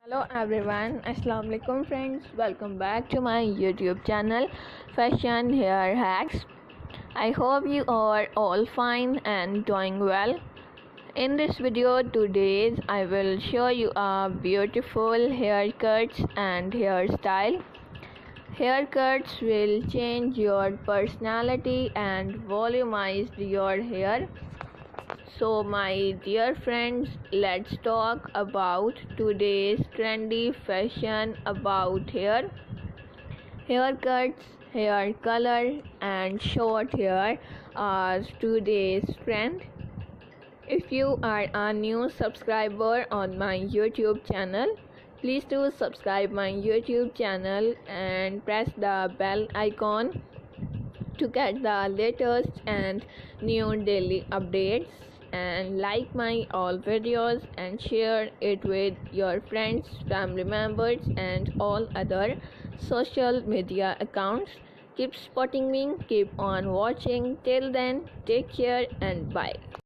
Hello everyone, Assalamu alaikum friends. Welcome back to my YouTube channel Fashion Hair Hacks. I hope you are all fine and doing well. In this video today I will show you a beautiful haircuts and hairstyle. Haircuts will change your personality and volumize your hair. So, my dear friends, let's talk about today's trendy fashion about haircuts, hair color, and short hair are today's trend. If you are a new subscriber on my YouTube channel, please do subscribe my YouTube channel and press the bell icon to get the latest and new daily updates, and like my all videos and share it with your friends, family members, and all other social media accounts. Keep supporting me, keep on watching. Till then, take care and bye.